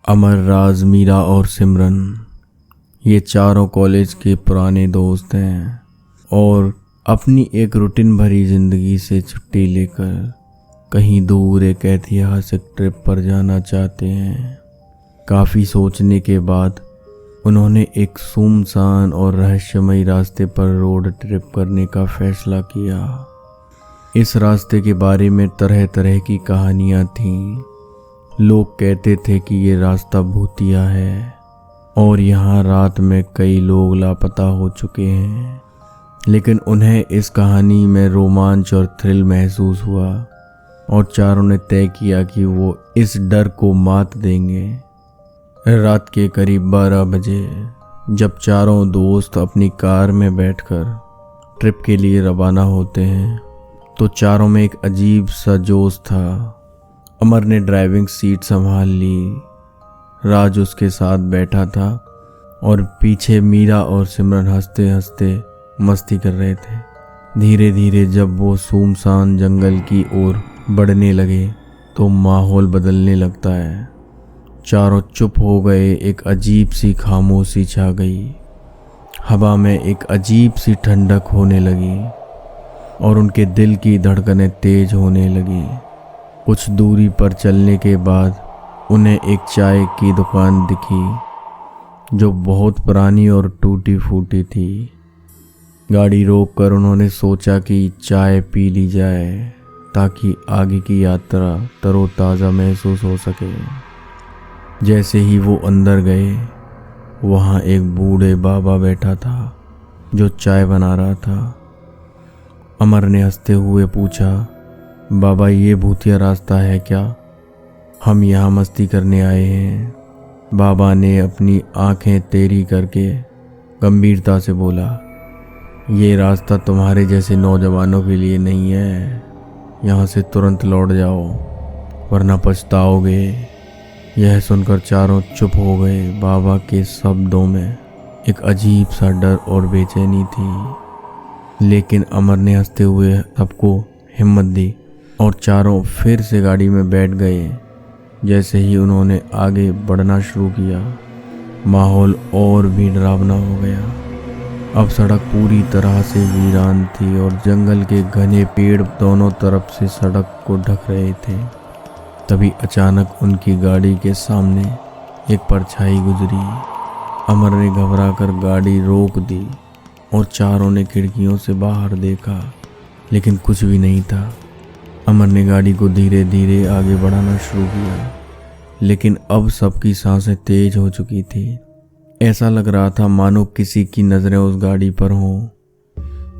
अमर, राज, मीरा और सिमरन ये चारों कॉलेज के पुराने दोस्त हैं और अपनी एक रूटीन भरी ज़िंदगी से छुट्टी लेकर कहीं दूर एक ऐतिहासिक ट्रिप पर जाना चाहते हैं। काफ़ी सोचने के बाद उन्होंने एक सुनसान और रहस्यमयी रास्ते पर रोड ट्रिप करने का फैसला किया। इस रास्ते के बारे में तरह तरह की कहानियाँ थीं। लोग कहते थे कि ये रास्ता भूतिया है और यहाँ रात में कई लोग लापता हो चुके हैं, लेकिन उन्हें इस कहानी में रोमांच और थ्रिल महसूस हुआ और चारों ने तय किया कि वो इस डर को मात देंगे। रात के करीब 12 बजे जब चारों दोस्त अपनी कार में बैठकर ट्रिप के लिए रवाना होते हैं तो चारों में एक अजीब सा जोश था। अमर ने ड्राइविंग सीट संभाल ली, राज उसके साथ बैठा था और पीछे मीरा और सिमरन हंसते हंसते मस्ती कर रहे थे। धीरे धीरे जब वो सुनसान जंगल की ओर बढ़ने लगे तो माहौल बदलने लगता है। चारों चुप हो गए। एक अजीब सी खामोशी छा गई। हवा में एक अजीब सी ठंडक होने लगी और उनके दिल की धड़कनें तेज होने लगी। कुछ दूरी पर चलने के बाद उन्हें एक चाय की दुकान दिखी जो बहुत पुरानी और टूटी फूटी थी। गाड़ी रोककर उन्होंने सोचा कि चाय पी ली जाए ताकि आगे की यात्रा तरोताज़ा महसूस हो सके। जैसे ही वो अंदर गए वहाँ एक बूढ़े बाबा बैठा था जो चाय बना रहा था। अमर ने हंसते हुए पूछा, बाबा ये भूतिया रास्ता है क्या? हम यहाँ मस्ती करने आए हैं। बाबा ने अपनी आंखें तेरी करके गंभीरता से बोला, ये रास्ता तुम्हारे जैसे नौजवानों के लिए नहीं है। यहाँ से तुरंत लौट जाओ वरना पछताओगे। यह सुनकर चारों चुप हो गए। बाबा के शब्दों में एक अजीब सा डर और बेचैनी थी, लेकिन अमर ने हंसते हुए सबको हिम्मत दी और चारों फिर से गाड़ी में बैठ गए। जैसे ही उन्होंने आगे बढ़ना शुरू किया माहौल और भी डरावना हो गया। अब सड़क पूरी तरह से वीरान थी और जंगल के घने पेड़ दोनों तरफ से सड़क को ढक रहे थे। तभी अचानक उनकी गाड़ी के सामने एक परछाई गुजरी। अमर ने घबराकर गाड़ी रोक दी और चारों ने खिड़कियों से बाहर देखा, लेकिन कुछ भी नहीं था। अमर ने गाड़ी को धीरे धीरे आगे बढ़ाना शुरू किया, लेकिन अब सबकी सांसें तेज हो चुकी थी। ऐसा लग रहा था मानो किसी की नज़रें उस गाड़ी पर हों।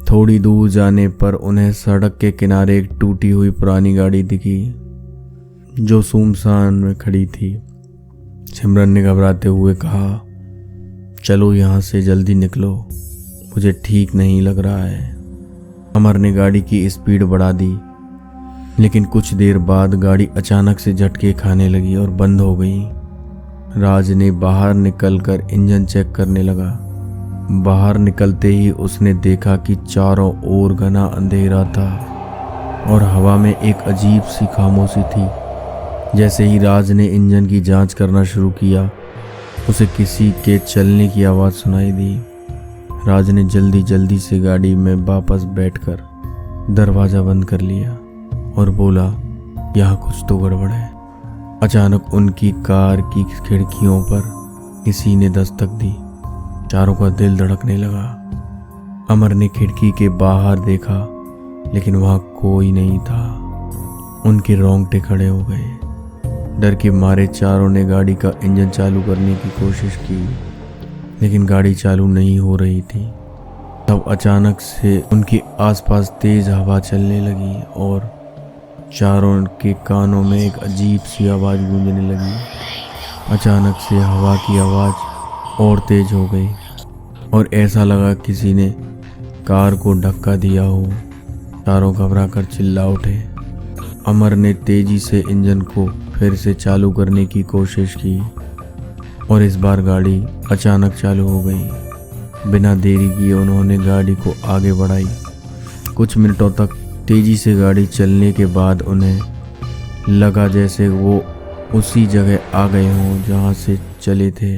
थोड़ी दूर जाने पर उन्हें सड़क के किनारे एक टूटी हुई पुरानी गाड़ी दिखी जो सुनसान में खड़ी थी। सिमरन ने घबराते हुए कहा, चलो यहाँ से जल्दी निकलो, मुझे ठीक नहीं लग रहा है। अमर ने गाड़ी की स्पीड बढ़ा दी, लेकिन कुछ देर बाद गाड़ी अचानक से झटके खाने लगी और बंद हो गई। राज ने बाहर निकलकर इंजन चेक करने लगा। बाहर निकलते ही उसने देखा कि चारों ओर घना अंधेरा था और हवा में एक अजीब सी खामोशी थी। जैसे ही राज ने इंजन की जांच करना शुरू किया उसे किसी के चलने की आवाज़ सुनाई दी। राज ने जल्दी जल्दी से गाड़ी में वापस बैठकर दरवाज़ा बंद कर लिया और बोला, यहाँ कुछ तो गड़बड़ है। अचानक उनकी कार की खिड़कियों पर किसी ने दस्तक दी। चारों का दिल धड़कने लगा। अमर ने खिड़की के बाहर देखा, लेकिन वहाँ कोई नहीं था। उनके रोंगटे खड़े हो गए। डर के मारे चारों ने गाड़ी का इंजन चालू करने की कोशिश की, लेकिन गाड़ी चालू नहीं हो रही थी। तब अचानक से उनके आसपास तेज हवा चलने लगी और चारों के कानों में एक अजीब सी आवाज़ गूंजने लगी। अचानक से हवा की आवाज़ और तेज हो गई और ऐसा लगा किसी ने कार को धक्का दिया हो। चारों घबरा कर चिल्ला उठे। अमर ने तेजी से इंजन को फिर से चालू करने की कोशिश की और इस बार गाड़ी अचानक चालू हो गई। बिना देरी किए उन्होंने गाड़ी को आगे बढ़ाई। कुछ मिनटों तक तेजी से गाड़ी चलने के बाद उन्हें लगा जैसे वो उसी जगह आ गए हों जहां से चले थे।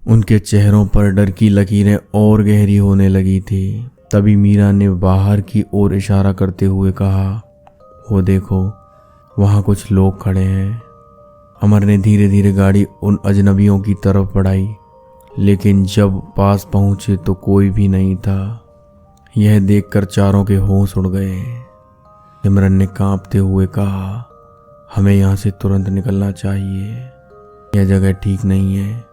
उनके चेहरों पर डर की लकीरें और गहरी होने लगी थी। तभी मीरा ने बाहर की ओर इशारा करते हुए कहा, वो देखो, वहाँ कुछ लोग खड़े हैं। अमर ने धीरे धीरे गाड़ी उन अजनबियों की तरफ बढ़ाई, लेकिन जब पास पहुंचे तो कोई भी नहीं था। यह देखकर चारों के होश उड़ गए। सिमरन ने कांपते हुए कहा, हमें यहाँ से तुरंत निकलना चाहिए, यह जगह ठीक नहीं है।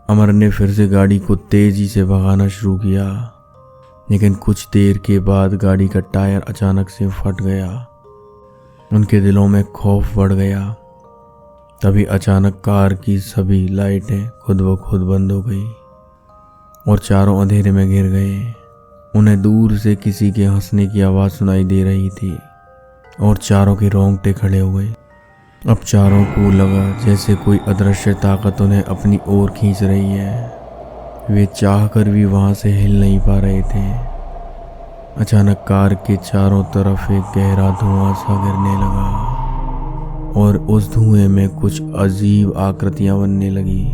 अमर ने फिर से गाड़ी को तेजी से भगाना शुरू किया, लेकिन कुछ देर के बाद गाड़ी का टायर अचानक से फट गया। उनके दिलों में खौफ बढ़ गया। तभी अचानक कार की सभी लाइटें खुद ब खुद बंद हो गई और चारों अंधेरे में घिर गए। उन्हें दूर से किसी के हंसने की आवाज़ सुनाई दे रही थी और चारों के रोंगटे खड़े हो गए। अब चारों को लगा जैसे कोई अदृश्य ताकत उन्हें अपनी ओर खींच रही है। वे चाहकर भी वहां से हिल नहीं पा रहे थे। अचानक कार के चारों तरफ एक गहरा धुआं सा गिरने लगा और उस धुएं में कुछ अजीब आकृतियां बनने लगी।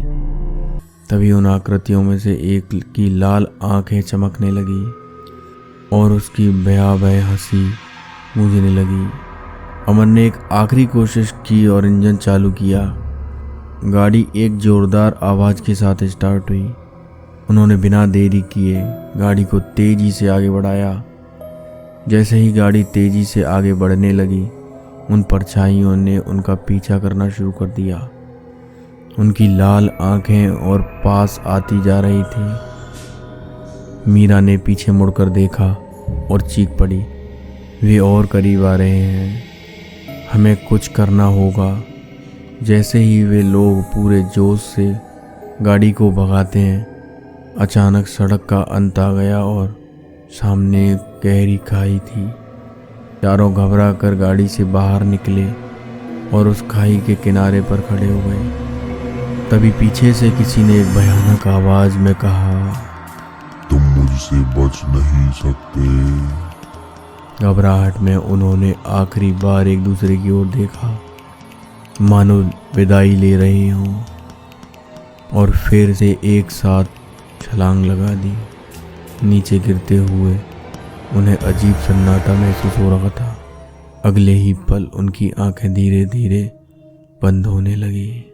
तभी उन आकृतियों में से एक की लाल आंखें चमकने लगी और उसकी भयावह हंसी गूंजने लगी। अमर ने एक आखिरी कोशिश की और इंजन चालू किया। गाड़ी एक जोरदार आवाज़ के साथ स्टार्ट हुई। उन्होंने बिना देरी किए गाड़ी को तेजी से आगे बढ़ाया। जैसे ही गाड़ी तेजी से आगे बढ़ने लगी, उन परछाइयों ने उनका पीछा करना शुरू कर दिया। उनकी लाल आंखें और पास आती जा रही थी। मीरा ने पीछे मुड़कर देखा और चीख पड़ी, वे और करीब आ रहे हैं, हमें कुछ करना होगा। जैसे ही वे लोग पूरे जोश से गाड़ी को भगाते हैं, अचानक सड़क का अंत आ गया और सामने एक गहरी खाई थी। चारों घबरा कर गाड़ी से बाहर निकले और उस खाई के किनारे पर खड़े हो गए। तभी पीछे से किसी ने एक भयानक आवाज में कहा, तुम मुझसे बच नहीं सकते। घबराहट में उन्होंने आखिरी बार एक दूसरे की ओर देखा, मानो विदाई ले रहे हों, और फिर से एक साथ छलांग लगा दी। नीचे गिरते हुए उन्हें अजीब सन्नाटा महसूस हो रहा था। अगले ही पल उनकी आंखें धीरे धीरे बंद होने लगी।